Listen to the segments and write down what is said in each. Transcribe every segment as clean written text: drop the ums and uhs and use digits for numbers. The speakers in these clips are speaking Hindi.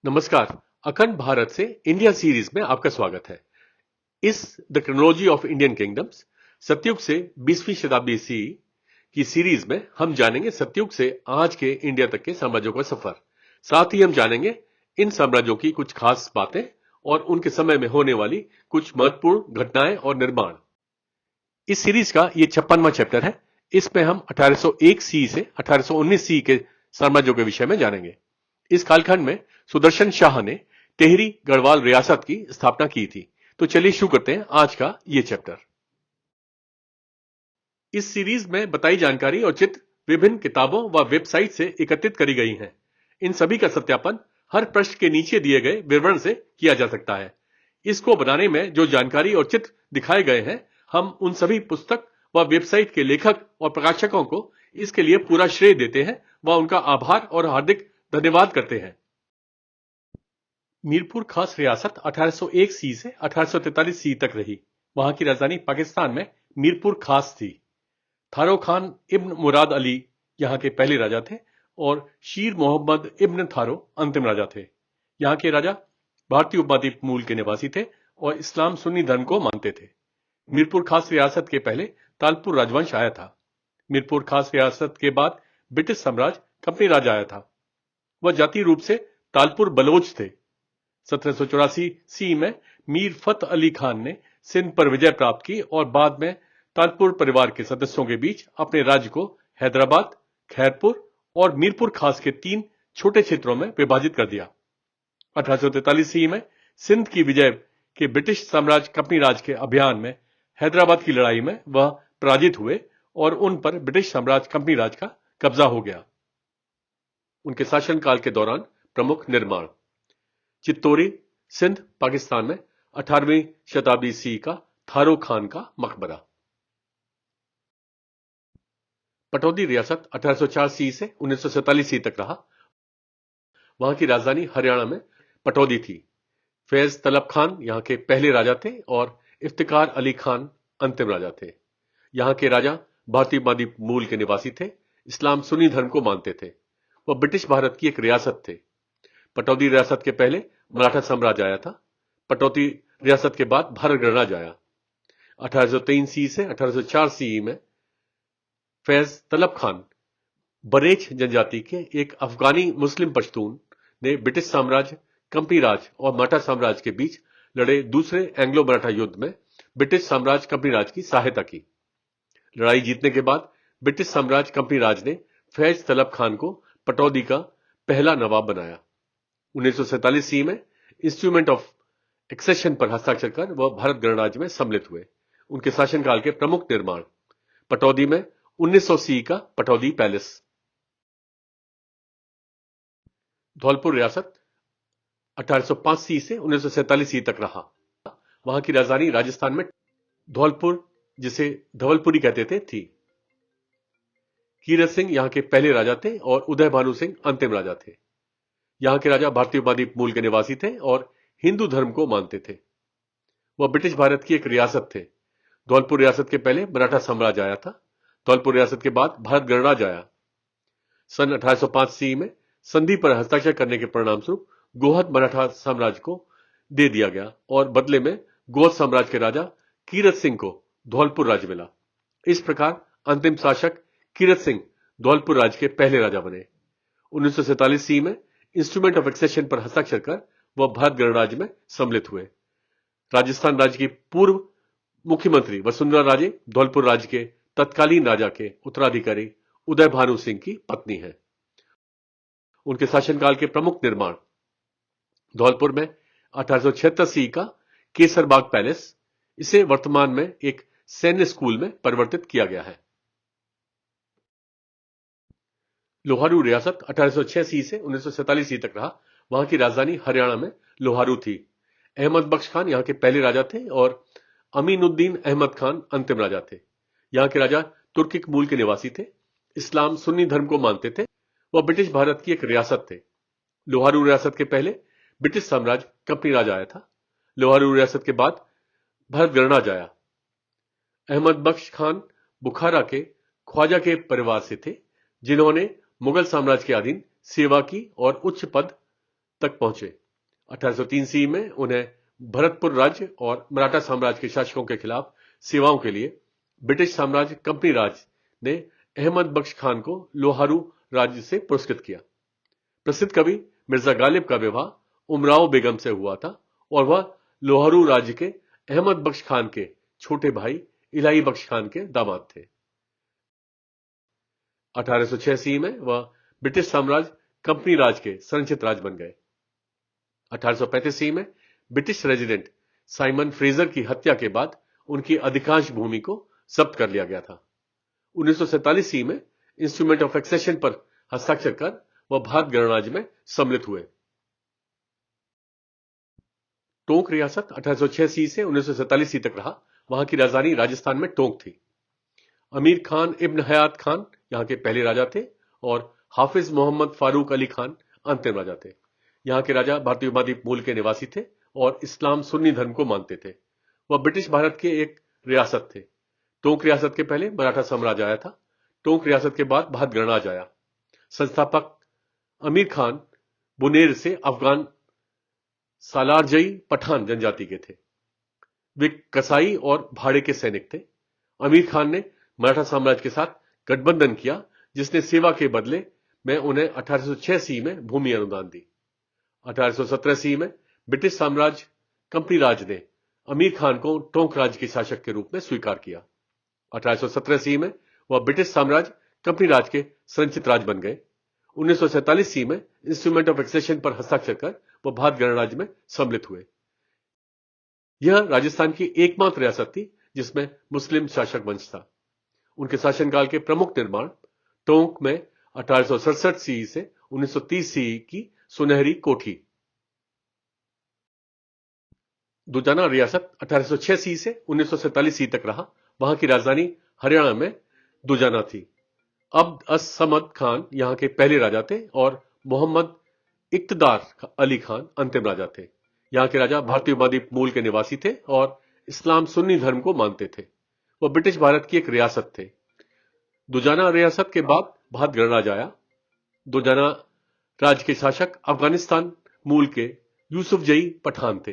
नमस्कार। अखंड भारत से इंडिया सीरीज में आपका स्वागत है। इस the chronology of Indian kingdoms सतयुग से 20वीं शताब्दी सी की सीरीज में हम जानेंगे सतयुग से आज के इंडिया तक के साम्राज्यों का सफर। साथ ही हम जानेंगे इन साम्राज्यों की कुछ खास बातें और उनके समय में होने वाली कुछ महत्वपूर्ण घटनाएं और निर्माण। इस सीरीज का ये 56वां चैप्टर है। इसमें हम 1801 सी से 1819 सी के साम्राज्यों के विषय में जानेंगे। इस कालखंड में सुदर्शन शाह ने टेहरी गढ़वाल रियासत की स्थापना की थी। तो चलिए शुरू करते हैं आज का ये चैप्टर। इस सीरीज में बताई जानकारी और चित्र विभिन्न किताबों व वेबसाइट से एकत्रित करी गई हैं। इन सभी का सत्यापन हर पृष्ठ के नीचे दिए गए विवरण से किया जा सकता है। इसको बनाने में जो जानकारी और चित्र दिखाए गए हैं, हम उन सभी पुस्तक व वेबसाइट के लेखक और प्रकाशकों को इसके लिए पूरा श्रेय देते हैं व उनका आभार और हार्दिक धन्यवाद करते हैं। मीरपुर खास रियासत 1801 सी से 1843 सी तक रही। वहां की राजधानी पाकिस्तान में मीरपुर खास थी। थारो खान इब्न मुराद अली यहां के पहले राजा थे और शीर मोहम्मद इब्न थारो अंतिम राजा थे। यहां के राजा भारतीय उपद्वीप मूल के निवासी थे और इस्लाम सुन्नी धर्म को मानते थे। मीरपुर खास रियासत के पहले तालपुर राजवंश आया था। मीरपुर खास रियासत के बाद ब्रिटिश साम्राज्य कंपनी राज आया था। वह जातीय रूप से तालपुर बलोच थे। 1784 सी में मीर फत अली खान ने सिंध पर विजय प्राप्त की और बाद में तालपुर परिवार के सदस्यों के बीच अपने राज्य को हैदराबाद, खैरपुर और मीरपुर खास के 3 छोटे क्षेत्रों में विभाजित कर दिया। 1843 सी में सिंध की विजय के ब्रिटिश साम्राज्य कंपनी राज के अभियान में हैदराबाद की लड़ाई में वह पराजित हुए और उन पर ब्रिटिश साम्राज्य कंपनी राज का कब्जा हो गया। उनके शासनकाल के दौरान प्रमुख निर्माण: चित्तौरी, सिंध, पाकिस्तान में 18वीं शताब्दी सी का थारो खान का मकबरा। पटौदी रियासत 1804 सी से 1947 सी तक रहा। वहां की राजधानी हरियाणा में पटौदी थी। फैज तलब खान यहां के पहले राजा थे और इफ्तिकार अली खान अंतिम राजा थे। यहां के राजा भारतीय उपद्वीप मूल के निवासी थे, इस्लाम सुन्नी धर्म को मानते थे। वह ब्रिटिश भारत की एक रियासत थे। पटौदी रियासत के पहले मराठा साम्राज्य आया था। पटौदी रियासत के बाद भारत गणराज्य आया। 1803 सी से 1804 सी में फैज तलब खान बरेच जनजाति के एक अफगानी मुस्लिम पश्तून ने ब्रिटिश साम्राज्य, कंपनी राज और मराठा साम्राज्य के बीच लड़े दूसरे एंग्लो मराठा युद्ध में ब्रिटिश साम्राज्य कंपनी राज की सहायता की। लड़ाई जीतने के बाद ब्रिटिश साम्राज्य कंपनी राज ने फैज तलब खान को पटौदी का पहला नवाब बनाया। 1947 सी में इंस्ट्रूमेंट ऑफ एक्सेशन पर हस्ताक्षर कर वह भारत गणराज्य में सम्मिलित हुए। उनके शासनकाल के प्रमुख निर्माण: पटौदी में 1900 सी का पटौदी पैलेस। धौलपुर रियासत 1805 सी से 1947 सी तक रहा। वहां की राजधानी राजस्थान में धौलपुर, जिसे धवलपुरी कहते थे, थी। कीरत सिंह यहां के पहले राजा थे और उदय भानु सिंह अंतिम राजा थे। यहां के राजा भारतीय उपद्वीप मूल के निवासी थे और हिंदू धर्म को मानते थे। वह ब्रिटिश भारत की एक रियासत थे। धौलपुर रियासत के पहले मराठा साम्राज्य आया था। धौलपुर रियासत के बाद भारत गणराज्य आया। सन 1805 सी में संधि पर हस्ताक्षर करने के परिणाम स्वरूप गोहद मराठा साम्राज्य को दे दिया गया और बदले में गोहद साम्राज्य के राजा कीरत सिंह को धौलपुर राज्य मिला। इस प्रकार अंतिम शासक कीरत सिंह धौलपुर राज्य के पहले राजा बने। 1947 सी में इंस्ट्रूमेंट ऑफ एक्सेशन पर हस्ताक्षर कर वह भारत गणराज्य में सम्मिलित हुए। राजस्थान राज्य की पूर्व मुख्यमंत्री वसुंधरा राजे धौलपुर राज्य के तत्कालीन राजा के उत्तराधिकारी उदय भानु सिंह की पत्नी है। उनके शासनकाल के प्रमुख निर्माण: धौलपुर में 1876 सी का केसरबाग पैलेस। इसे वर्तमान में एक सैन्य स्कूल में परिवर्तित किया गया है। लोहारू रियासत 1806 सी से 1947 सी तक रहा। वहां की राजधानी हरियाणा में लोहारू थी। अहमद बख्श खान यहां के पहले राजा थे और अमीनुद्दीन अहमद खान अंतिम राजा थे। यहां के राजा तुर्किक मूल के निवासी थे, इस्लाम सुन्नी धर्म को मानते थे। वह ब्रिटिश भारत की एक रियासत थे। लोहारू रियासत के पहले ब्रिटिश साम्राज्य कंपनी राज आया था। लोहारू रियासत के बाद भारत गणराज्य आया। अहमद बख्श खान बुखारा के ख्वाजा के परिवार से थे, जिन्होंने मुगल साम्राज्य के अधीन सेवा की और उच्च पद तक पहुंचे। 1803 ईस्वी में उन्हें भरतपुर राज्य और मराठा साम्राज्य के शासकों के खिलाफ सेवाओं के लिए ब्रिटिश साम्राज्य कंपनी राज ने अहमद बख्श खान को लोहारू राज्य से पुरस्कृत किया। प्रसिद्ध कवि मिर्जा गालिब का विवाह उमराव बेगम से हुआ था और वह लोहारू राज्य के अहमद बख्श खान के छोटे भाई इलाही बख्श खान के दामाद थे। 1806 ईस्वी में वह ब्रिटिश साम्राज्य कंपनी राज के संरक्षित राज बन गए। 1835 ईस्वी में ब्रिटिश रेजिडेंट साइमन फ्रेजर की हत्या के बाद उनकी अधिकांश भूमि को जब्त कर लिया गया था। 1947 ईस्वी में इंस्ट्रूमेंट ऑफ एक्सेशन पर हस्ताक्षर कर वह भारत गणराज्य में सम्मिलित हुए। टोंक रियासत 1886 से 1947 तक रहा। वहां की राजधानी राजस्थान में टोंक थी। अमीर खान इब्न हयात खान यहां के पहले राजा थे और हाफिज मोहम्मद फारूक अली खान अंतिम राजा थे। यहां के राजा भारतीय उपमहाद्वीप मूल के निवासी थे और इस्लाम सुन्नी धर्म को मानते थे। वह ब्रिटिश भारत के एक रियासत थे। टोंक रियासत के पहले मराठा साम्राज्य आया था। टोंक रियासत के बाद भारत गणराज्य आया। संस्थापक अमीर खान बुनेर से अफगान सालारजई पठान जनजाति के थे। वे कसाई और भाड़े के सैनिक थे। अमीर खान ने मराठा साम्राज्य के साथ गठबंधन किया, जिसने सेवा के बदले में उन्हें 1806 ईस्वी में भूमि अनुदान दी। 1817 ईस्वी में ब्रिटिश साम्राज्य कंपनी राज ने अमीर खान को टोंक राज्य के शासक के रूप में स्वीकार किया। 1817 ईस्वी में वह ब्रिटिश साम्राज्य कंपनी राज के संरक्षित राज बन गए। 1947 ईस्वी में इंस्ट्रूमेंट ऑफ एक्सेशन पर हस्ताक्षर कर वह भारत गणराज्य में सम्मिलित हुए। यह राजस्थान की एकमात्र रियासत थी जिसमें मुस्लिम शासक वंश था। उनके शासनकाल के प्रमुख निर्माण टोंक में 1867 ईस्वी से 1930 ईस्वी की सुनहरी कोठी। दुजाना रियासत 1806 ईस्वी से 1947 ईस्वी तक रहा। वहां की राजधानी हरियाणा में दुजाना थी। अब्द अस समद खान यहां के पहले राजा थे और मोहम्मद इक्तदार अली खान अंतिम राजा थे। यहां के राजा भारतीय उपमहाद्वीप मूल के निवासी थे और इस्लाम सुन्नी धर्म को मानते थे। वह ब्रिटिश भारत की एक रियासत थे। दुजाना रियासत के बाद भारत गणराज्य आया। दुजाना राज्य के शासक अफगानिस्तान मूल के यूसुफ जई पठान थे।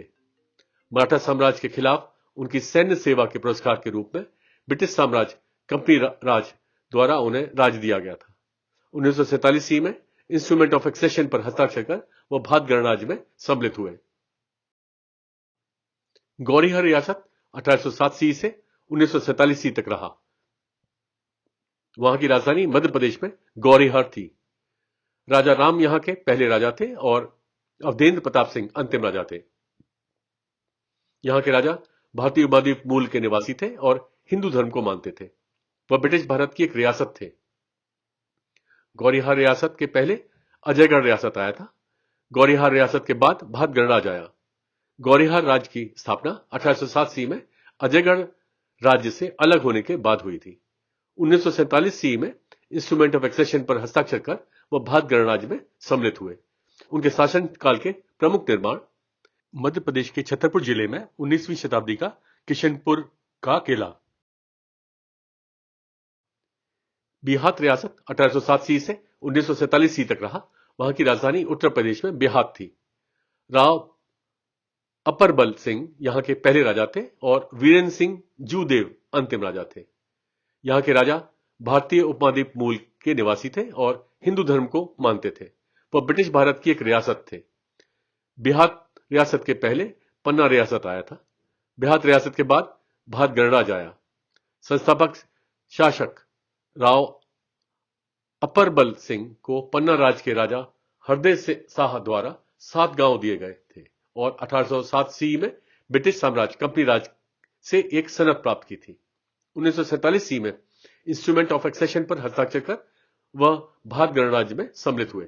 मराठा साम्राज्य के खिलाफ उनकी सैन्य सेवा के पुरस्कार के रूप में ब्रिटिश साम्राज्य कंपनी राज द्वारा उन्हें राज दिया गया था। 1947 ईस्वी में इंस्ट्रूमेंट ऑफ एक्सेशन पर हस्ताक्षर कर वह भारत गणराज्य में सम्मिलित हुए। गौरीहर रियासत 1807 ईस्वी से 1947 ईस्वी तक रहा। वहां की राजधानी मध्य प्रदेश में गौरीहर थी। राजा राम यहां के पहले राजा थे और अवधेंद्र प्रताप सिंह अंतिम राजा थे। यहां के राजा भारतीय उपमहाद्वीप मूल के निवासी थे और हिंदू धर्म को मानते थे। वह ब्रिटिश भारत की एक रियासत थे। गौरीहार रियासत के पहले अजयगढ़ रियासत आया था। गौरीहार रियासत के बाद भारत गणराज्य आया। गौरीहार राज्य की स्थापना 1807 ईस्वी में अजयगढ़ राज्य से अलग होने के बाद हुई थी। 1947 ईस्वी में इंस्ट्रूमेंट ऑफ एक्सेशन पर हस्ताक्षर कर वह भारत गणराज्य में सम्मिलित हुए। उनके शासनकाल के प्रमुख निर्माण मध्य प्रदेश के छतरपुर जिले में 19वीं शताब्दी का किशनपुर का किला। बिहात रियासत 1807 ईस्वी से 1947 ईस्वी तक रहा। वहां की राजधानी उत्तर प्रदेश में बिहात थी। राव अपरबल सिंह यहां के पहले राजा थे और वीरेंद्र सिंह जूदेव अंतिम राजा थे। यहां के राजा भारतीय उपमहाद्वीप मूल के निवासी थे और हिंदू धर्म को मानते थे। वह ब्रिटिश भारत की एक रियासत थे। बिहात रियासत के पहले पन्ना रियासत आया था। बिहात रियासत के बाद भारत गणराज्य आया। संस्थापक शासक राव अपरबल सिंह को पन्ना राज्य के राजा हरदय शाह द्वारा 7 गांव दिए गए थे और 1807 ईस्वी में ब्रिटिश साम्राज्य कंपनी राज से एक सनद प्राप्त की थी। 1947 ईस्वी में इंस्ट्रूमेंट ऑफ एक्सेशन पर हस्ताक्षर कर वह भारत गणराज्य में सम्मिलित हुए।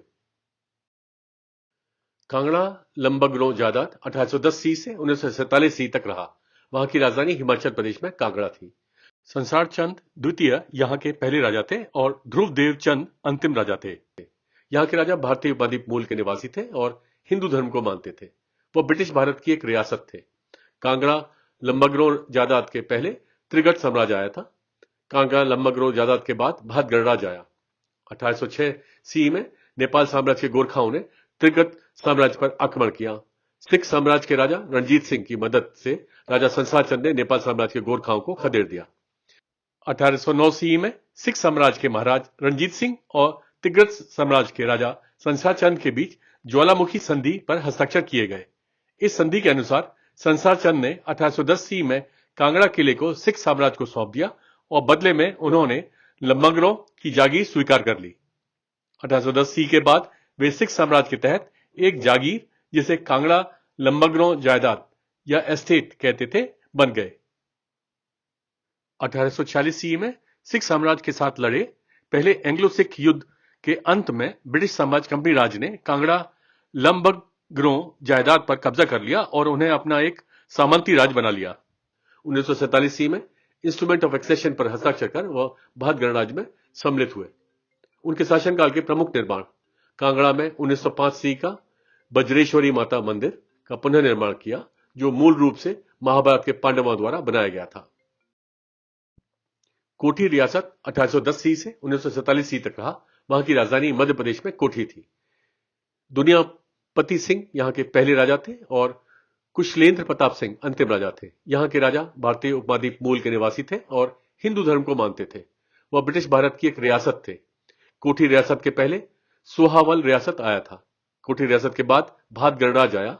कांगड़ा लंबगरो जायदाद 1810 ईस्वी से 1947 ईस्वी तक रहा। वहां की राजधानी हिमाचल प्रदेश में कांगड़ा थी। संसार चंद द्वितीय यहां के पहले राजा थे और ध्रुव देव चंद अंतिम राजा थे। यहां के राजा भारतीय उपमहाद्वीप मूल के निवासी थे और हिंदू धर्म को मानते थे। वह ब्रिटिश भारत की एक रियासत थे। कांगड़ा लंबगरो जायदाद के पहले त्रिगढ़ साम्राज्य आया था। कांगड़ा लंबगरो जायदाद के बाद भारत गणराज्य आया। 1806 ईस्वी में नेपाल साम्राज्य के गोरखाओं ने त्रिगत साम्राज्य पर आक्रमण किया। सिख साम्राज्य के राजा रणजीत सिंह की मदद से राजा संसार चंद ने नेपाल साम्राज्य के गोरखाओं को खदेड़ दिया। 1809 ईस्वी में सिख साम्राज्य के महाराज रणजीत सिंह और तिग्रत साम्राज्य के राजा संसार चंद के बीच ज्वालामुखी संधि पर हस्ताक्षर किए गए। इस संधि के अनुसार संसार चंद ने 1810 ईस्वी में कांगड़ा किले को सिख साम्राज्य को सौंप दिया और बदले में उन्होंने लंबगरों की जागीर स्वीकार कर ली। 1810 ईस्वी के बाद वे सिख साम्राज्य के तहत एक जागीर, जिसे कांगड़ा लंबगरों जायदाद या एस्टेट कहते थे, बन गए। 1846 ईस्वी में सिख साम्राज्य के साथ लड़े पहले एंग्लो सिख युद्ध के अंत में ब्रिटिश साम्राज्य कंपनी राज ने कांगड़ा लंबगरों जायदाद पर कब्जा कर लिया और उन्हें अपना एक सामंती राज बना लिया। 1947 ईस्वी में इंस्ट्रूमेंट ऑफ एक्सेशन पर हस्ताक्षर कर वह भारत गणराज्य में सम्मिलित हुए। उनके शासनकाल के प्रमुख निर्माण: कांगड़ा में 1905 ईस्वी का बज्रेश्वरी माता मंदिर का पुनर्निर्माण किया, जो मूल रूप से महाभारत के पांडवों द्वारा बनाया गया था। कोठी रियासत 1810 ईस्वी से 1947 ईस्वी तक रहा। वहां की राजधानी मध्य प्रदेश में कोठी थी। दुनियापति सिंह यहां के पहले राजा थे और कुशलेंद्र प्रताप सिंह अंतिम राजा थे। यहां के राजा भारतीय उपमहाद्वीप मूल के निवासी थे और हिंदू धर्म को मानते थे। वह ब्रिटिश भारत की एक रियासत थे। कोठी रियासत के पहले सोहावल रियासत आया था। कोठी रियासत के बाद भात गणराज आया।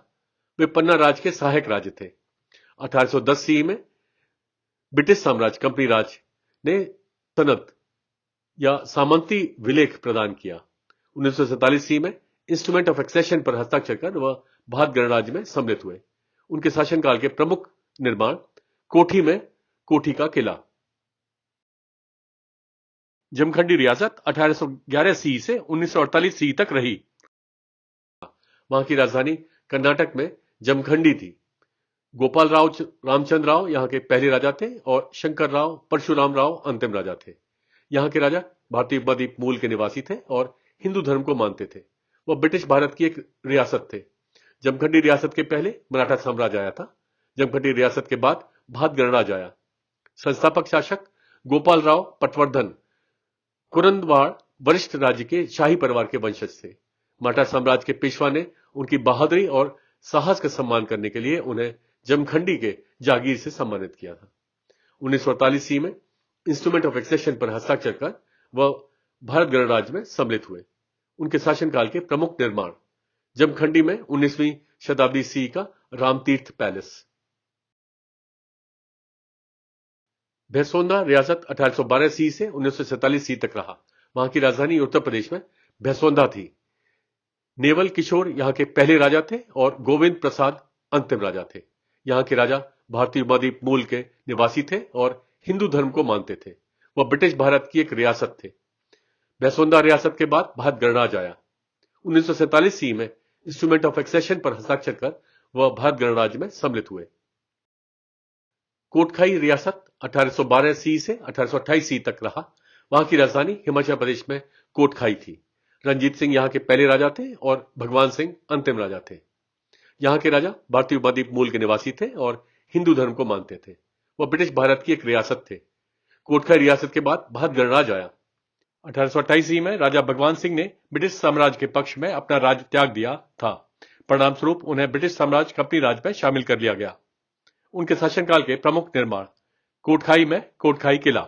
वे पन्ना राज के सहायक राज्य थे। 1810 ईस्वी में ब्रिटिश साम्राज्य कंपनी राज ने सनद या सामंती विलेख प्रदान किया। 1947 ईस्वी में इंस्ट्रूमेंट ऑफ एक्सेशन पर हस्ताक्षर कर वह भारत गणराज्य में सम्मिलित हुए। उनके शासनकाल के प्रमुख निर्माण: कोठी में कोठी का किला। जमखंडी रियासत 1811 ईस्वी से 1948 ईस्वी तक रही। वहां की राजधानी कर्नाटक में जमखंडी थी। गोपाल राव रामचंद्र राव यहां के पहले राजा थे और शंकर राव परशुराम राव अंतिम राजा थे। यहां के राजा भारतीय उपमहाद्वीप मूल के निवासी थे और हिंदू धर्म को मानते थे। वह ब्रिटिश भारत की एक रियासत थे। जमखंडी रियासत के पहले मराठा साम्राज्य आया था। जमखंडी रियासत के बाद भारत गणराज्य आया। संस्थापक शासक गोपाल राव पटवर्धन कुरंदवाड़ वरिष्ठ राज्य के शाही परिवार के वंशज थे। मराठा साम्राज्य के पेशवा ने उनकी बहादुरी और साहस का सम्मान करने के लिए उन्हें जमखंडी के जागीर से सम्मानित किया था। 1948 ईस्वी में इंस्ट्रूमेंट ऑफ एक्सेशन पर हस्ताक्षर कर वह भारत गणराज्य में सम्मिलित हुए। उनके शासनकाल के प्रमुख निर्माण: जमखंडी में 19वीं शताब्दी ईस्वी का रामतीर्थ पैलेस। भैसोंदा रियासत 1812 ईस्वी से 1947 ईस्वी तक रहा। वहां की राजधानी उत्तर प्रदेश में भैसोंदा थी। नेवल किशोर यहां के पहले राजा थे और गोविंद प्रसाद अंतिम राजा थे। यहां के राजा भारतीय उपमहाद्वीप मूल के निवासी थे और हिंदू धर्म को मानते थे। वह ब्रिटिश भारत की एक रियासत थे। भैसोंदा रियासत के बाद भारत गणराज्य आया। 1947 ईस्वी में इंस्ट्रूमेंट ऑफ एक्सेशन पर हस्ताक्षर कर वह भारत गणराज्य में सम्मिलित हुए। कोटखाई रियासत 1812 ईस्वी से 1828 ईस्वी तक रहा। वहां की राजधानी हिमाचल प्रदेश में कोटखाई थी। रणजीत सिंह यहां के पहले राजा थे और भगवान सिंह अंतिम राजा थे। यहां के राजा भारतीय उपमहाद्वीप मूल के निवासी थे और हिंदू धर्म को मानते थे। वह ब्रिटिश भारत की एक रियासत थे। कोटखाई रियासत के बाद भारत गणराज्य आया। 1828 ईस्वी में राजा भगवान सिंह ने ब्रिटिश साम्राज्य के पक्ष में अपना राज्य त्याग दिया था। परिणाम स्वरूप उन्हें ब्रिटिश साम्राज्य कंपनी राज में शामिल कर लिया गया। उनके शासनकाल के प्रमुख निर्माण: कोटखाई में कोटखाई किला।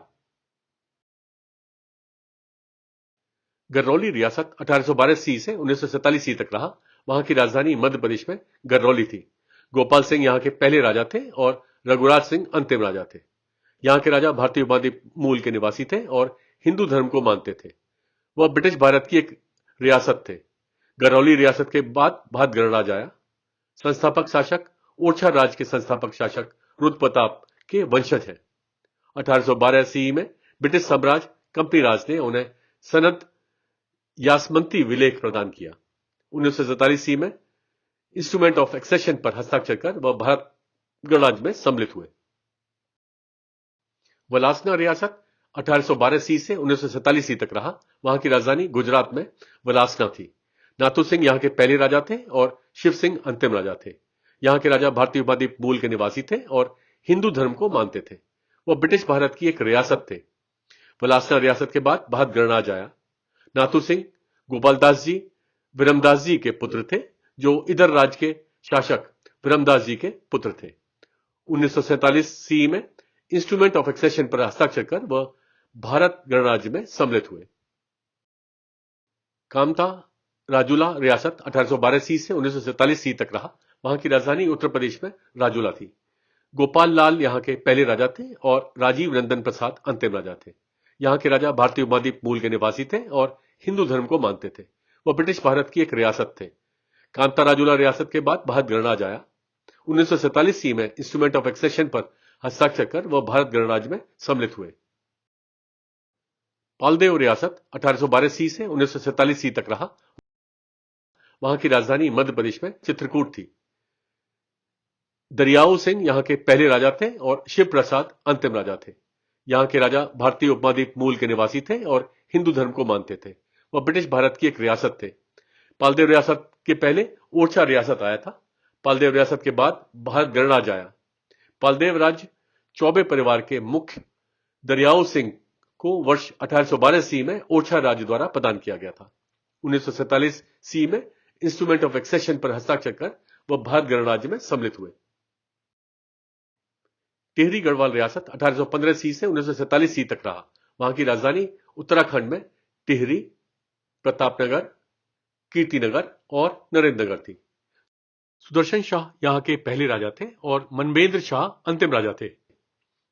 गरौली रियासत 1812 ईस्वी से 1947 ईस्वी तक रहा। वहां की राजधानी मध्य प्रदेश में गरौली थी। गोपाल सिंह यहां के पहले राजा थे और रघुराज सिंह अंतिम राजा थे। यहां के राजा भारतीय उपमहाद्वीप मूल के निवासी थे और हिंदू धर्म को मानते थे। वह ब्रिटिश भारत की एक रियासत थे। गरौली रियासत के बाद भारत गणराज्य आया। संस्थापक शासक ओरछा राज्य के संस्थापक शासक रुद्र प्रताप के वंशज हैं। 1812 ईस्वी में ब्रिटिश साम्राज्य कंपनी राज ने उन्हें सनद यासमंती विलेख प्रदान किया। 1947 ईस्वी में इंस्ट्रूमेंट ऑफ एक्सेशन पर हस्ताक्षर कर वह भारत गणराज्य में सम्मिलित हुए। वलासना रियासत 1812 ईस्वी से 1947 ईस्वी तक रहा। वहां की राजधानी गुजरात में वलासना थी। नाथू सिंह यहां के पहले राजा थे और शिव सिंह अंतिम राजा थे। यहां के राजा भारतीय उपमहाद्वीप मूल के निवासी थे और हिंदू धर्म को मानते थे। वह ब्रिटिश भारत की एक रियासत थे। वलासना रियासत के बाद भारत गणराज्य आया। नाथू सिंह, गोपाल दास जी, विरमदास जी के पुत्र थे, जो इधर राज्य के शासक विरमदास जी के पुत्र थे। 1947 सी में इंस्ट्रूमेंट ऑफ एक्सेशन पर हस्ताक्षर कर वह भारत गणराज्य में सम्मिलित हुए। कामता राजूला रियासत 1812 सी से 1947 सी तक रहा। वहां की राजधानी उत्तर प्रदेश में राजूला थी। गोपाल लाल यहां के पहले राजा थे और राजीव नंदन प्रसाद अंतिम राजा थे। यहां के राजा भारतीय उपमहाद्वीप मूल के निवासी थे और हिंदू धर्म को मानते थे। वह ब्रिटिश भारत की एक रियासत थे। कांता राजूला रियासत के बाद भारत गणराज्य आया। 1947 सी में इंस्ट्रूमेंट ऑफ एक्सेशन पर हस्ताक्षर कर वह भारत गणराज्य में सम्मिलित हुए। पालदेव रियासत 1812 सी से 1947 सी तक रहा। वहां की राजधानी मध्य प्रदेश में चित्रकूट थी। दरियाऊ सिंह यहां के पहले राजा थे और शिव प्रसाद अंतिम राजा थे। यहां के राजा भारतीय उपमहाद्वीप मूल के निवासी थे और हिंदू धर्म को मानते थे। वह ब्रिटिश भारत की एक रियासत थे। पालदेव रियासत के पहले ओरछा रियासत आया था। पालदेव रियासत के बाद भारत गणराज्य आया। पालदेव राज्य चौबे परिवार के मुख्य दरियाऊ सिंह को वर्ष 1812 सी में ओरछा राज्य द्वारा प्रदान किया गया था। 1947 सी में इंस्ट्रूमेंट ऑफ एक्सेशन पर हस्ताक्षर कर वह भारत गणराज्य में सम्मिलित हुए। टिहरी गढ़वाल रियासत 1815 सी से 1947 सी तक रहा। वहां की राजधानी उत्तराखंड में टिहरी, प्रतापनगर, कीर्तिनगर और नरेंद्रनगर थी। सुदर्शन शाह यहां के पहले राजा थे और मनवेंद्र शाह अंतिम राजा थे।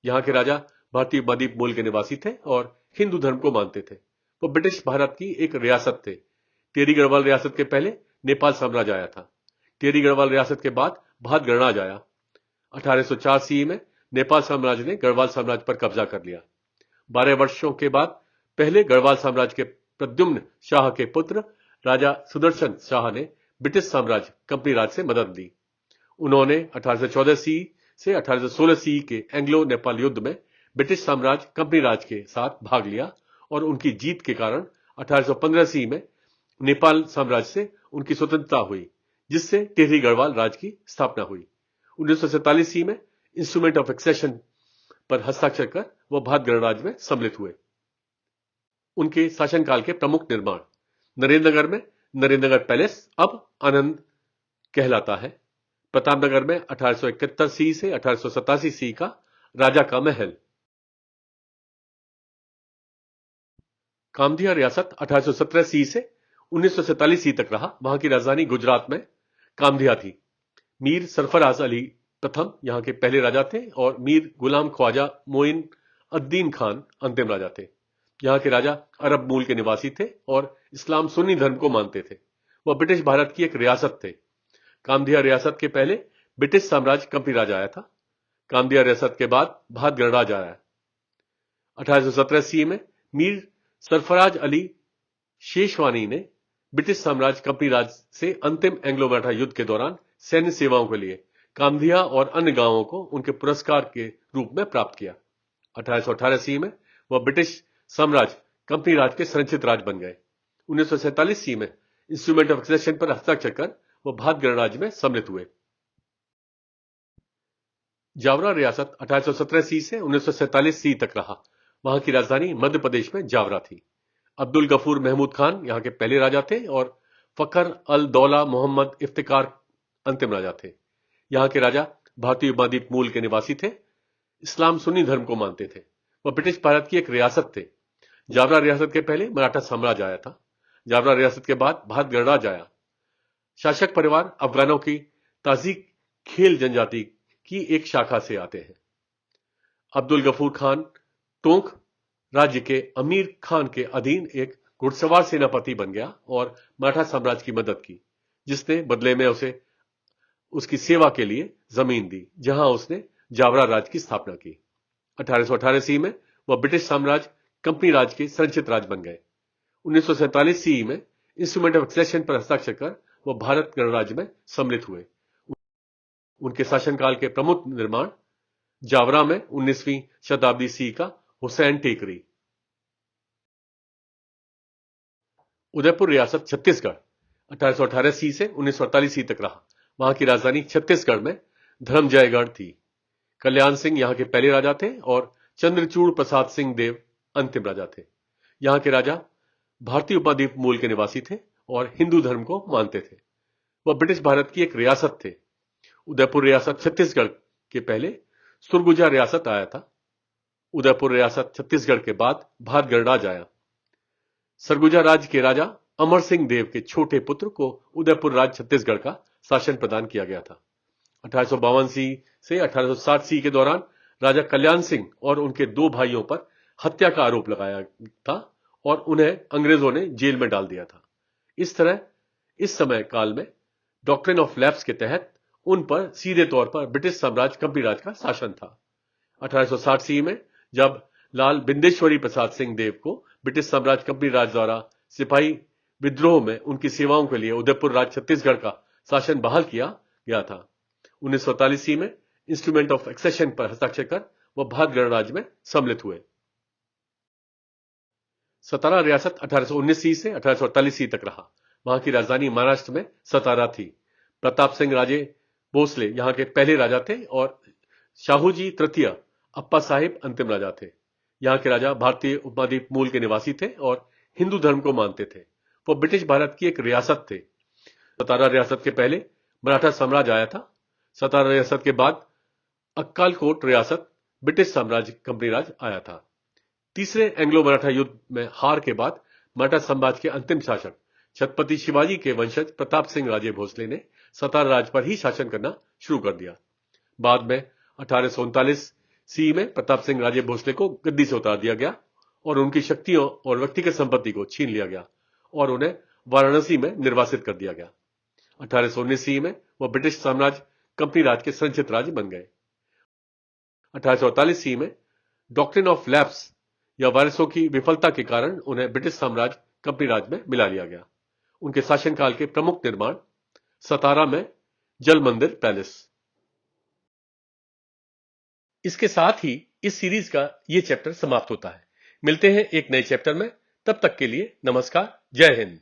यहां के राजा भारतीय उपमहाद्वीप मूल के निवासी थे और हिंदू धर्म को मानते थे। वो ब्रिटिश भारत की एक रियासत थे। टिहरी गढ़वाल रियासत के पहले नेपाल साम्राज्य आया था। टिहरी गढ़वाल रियासत के बाद भारत गणराज्य आया। 1804 सी में नेपाल साम्राज्य ने गढ़वाल साम्राज्य पर कब्जा कर लिया। 12 वर्षों के बाद पहले गढ़वाल साम्राज्य के प्रद्युम्न शाह के पुत्र राजा सुदर्शन शाह ने ब्रिटिश साम्राज्य कंपनी राज से मदद दी। उन्होंने 1814 सी से 1816 सी के एंग्लो नेपाल युद्ध में ब्रिटिश साम्राज्य कंपनी राज के साथ भाग लिया और उनकी जीत के कारण 1815 सी में नेपाल साम्राज्य से उनकी स्वतंत्रता हुई, जिससे टिहरी गढ़वाल राज्य की स्थापना हुई। 1947 सी में इंस्ट्रूमेंट ऑफ एक्सेशन पर हस्ताक्षर कर वह भारत गणराज्य में सम्मिलित हुए। उनके शासनकाल के प्रमुख निर्माण: नरेंद्रनगर में नरेंद्रनगर पैलेस, अब आनंद कहलाता है। प्रतापनगर में 1871 सी से 1887 सी का राजा का महल। कामधिया रियासत 1817 सी से 1947 सी तक रहा। वहां की राजधानी गुजरात में कामधिया थी। मीर सरफराज अली प्रथम यहां के पहले राजा थे और मीर गुलाम ख्वाजा मोइन अद्दीन खान अंतिम राजा थे। यहां के राजा अरब मूल के निवासी थे और इस्लाम सुन्नी धर्म को मानते थे। वह ब्रिटिश भारत की एक रियासत थे। कामधिया रियासत के पहले ब्रिटिश साम्राज्य कंपनी राज आया था। कामधिया रियासत के बाद भारत गणराज्य आया। 1817 सी में मीर सरफराज अली शेषवानी ने ब्रिटिश साम्राज्य कंपनी राज से अंतिम एंग्लो मराठा युद्ध के दौरान सैन्य सेवाओं के लिए कामधिया और अन्य गांवों को उनके पुरस्कार के रूप में प्राप्त किया। 1818 सी में वह ब्रिटिश साम्राज्य कंपनी राज के संरक्षित राज्य बन गए। 1947 सी में इंस्ट्रूमेंट ऑफ एक्सेशन पर हस्ताक्षर कर वह भारत गणराज्य में सम्मिलित हुए। जावरा रियासत 1817 सी से 1947 सी तक रहा। वहां की राजधानी मध्य प्रदेश में जावरा थी। अब्दुल गफूर महमूद खान यहां के पहले राजा थे और फखर अल दौला मोहम्मद इफ्तिकार अंतिम राजा थे। यहां के राजा भारतीय उपमहाद्वीप मूल के निवासी थे। इस्लाम सुन्नी धर्म को मानते थे। वह ब्रिटिश भारत की एक रियासत थे। जावरा रियासत के पहले मराठा साम्राज्य आया था। जावरा रियासत के बाद भारत गणराज्य आया। शासक परिवार अफगानों की ताजिक खेल जनजाति की एक शाखा से आते हैं। अब्दुल गफूर खान टोंक राज्य के अमीर खान के अधीन एक घुड़सवार सेनापति बन गया और मराठा साम्राज्य की मदद की, जिसने बदले में उसे उसकी सेवा के लिए जमीन दी, जहां उसने जावरा राज्य की स्थापना की। 1818 सी में वह ब्रिटिश साम्राज्य कंपनी राज के संरक्षित राज्य बन गए। 1947 सी में इंस्ट्रूमेंट ऑफ एक्सेशन पर हस्ताक्षर कर वह भारत गणराज्य में सम्मिलित हुए। उनके शासनकाल के प्रमुख निर्माण: जावरा में 19वीं शताब्दी सी का हुसैन टेकरी। उदयपुर रियासत छत्तीसगढ़ 1818 सी से 1948 सी तक रहा। वहां की राजधानी छत्तीसगढ़ में धर्मजयगढ़ थी। कल्याण सिंह यहां के पहले राजा थे और चंद्रचूड़ प्रसाद सिंह देव अंतिम राजा थे। यहां के राजा भारतीय उपमहाद्वीप मूल के निवासी थे और हिंदू धर्म को मानते थे। वह ब्रिटिश भारत की एक रियासत थे। उदयपुर रियासत छत्तीसगढ़ के पहले सुरगुजा रियासत आया था। उदयपुर रियासत छत्तीसगढ़ के बाद भारत गणराज आया। सरगुजा राज्य के राजा अमर सिंह देव के छोटे पुत्र को उदयपुर राज्य छत्तीसगढ़ का शासन प्रदान किया गया था। 1852 सी से 1860 सी के दौरान राजा कल्याण सिंह और उनके 2 भाइयों पर हत्या का आरोप लगाया था और उन्हें अंग्रेजों ने जेल में डाल दिया था। इस तरह इस समय काल में डॉक्ट्रिन ऑफ लैप्स के तहत उन पर सीधे तौर पर ब्रिटिश साम्राज्य कंपनी राज का शासन था। 1860 सी में जब लाल बिंदेश्वरी प्रसाद सिंह देव को ब्रिटिश साम्राज्य कंपनी राज द्वारा सिपाही विद्रोह में उनकी सेवाओं के लिए उदयपुर राज्य छत्तीसगढ़ का शासन बहाल किया गया था। 1947 सी में इंस्ट्रूमेंट ऑफ एक्सेशन पर हस्ताक्षर कर वह भारत गणराज्य में सम्मिलित हुए। सतारा रियासत 1819 सी से 1848 सी तक रहा। वहां की राजधानी महाराष्ट्र में सतारा थी। प्रताप सिंह राजे भोसले यहां के पहले राजा थे और शाहूजी तृतीय अप्पा साहिब अंतिम राजा थे। यहां के राजा भारतीय उपमहाद्वीप मूल के निवासी थे और हिंदू धर्म को मानते थे। वो ब्रिटिश भारत की एक रियासत थे। सतारा रियासत के पहले मराठा साम्राज्य आया था। सतारा रियासत के बाद अक्कालकोट रियासत ब्रिटिश साम्राज्य कंपनी राज आया था। तीसरे एंग्लो मराठा युद्ध में हार के बाद मराठा साम्राज्य के अंतिम शासक छत्रपति शिवाजी के वंशज प्रताप सिंह राजे भोसले ने सतारा राज्य पर ही शासन करना शुरू कर दिया। बाद में 1839 सी में प्रताप सिंह राजे भोसले को गद्दी से उतार दिया गया और उनकी शक्तियों और व्यक्तिगत संपत्ति को छीन लिया गया और उन्हें वाराणसी में निर्वासित कर दिया गया। 1819 सी में वह ब्रिटिश साम्राज्य कंपनी राज के संचित राज्य बन गए। 1848 सी में डॉक्ट्रिन ऑफ लैप्स या वारिसों की विफलता के कारण उन्हें ब्रिटिश साम्राज्य कंपनी राज में मिला लिया गया। उनके शासनकाल के प्रमुख निर्माण सतारा में जल मंदिर पैलेस। इसके साथ ही इस सीरीज का यह चैप्टर समाप्त होता है। मिलते हैं एक नए चैप्टर में। तब तक के लिए नमस्कार, जय हिंद।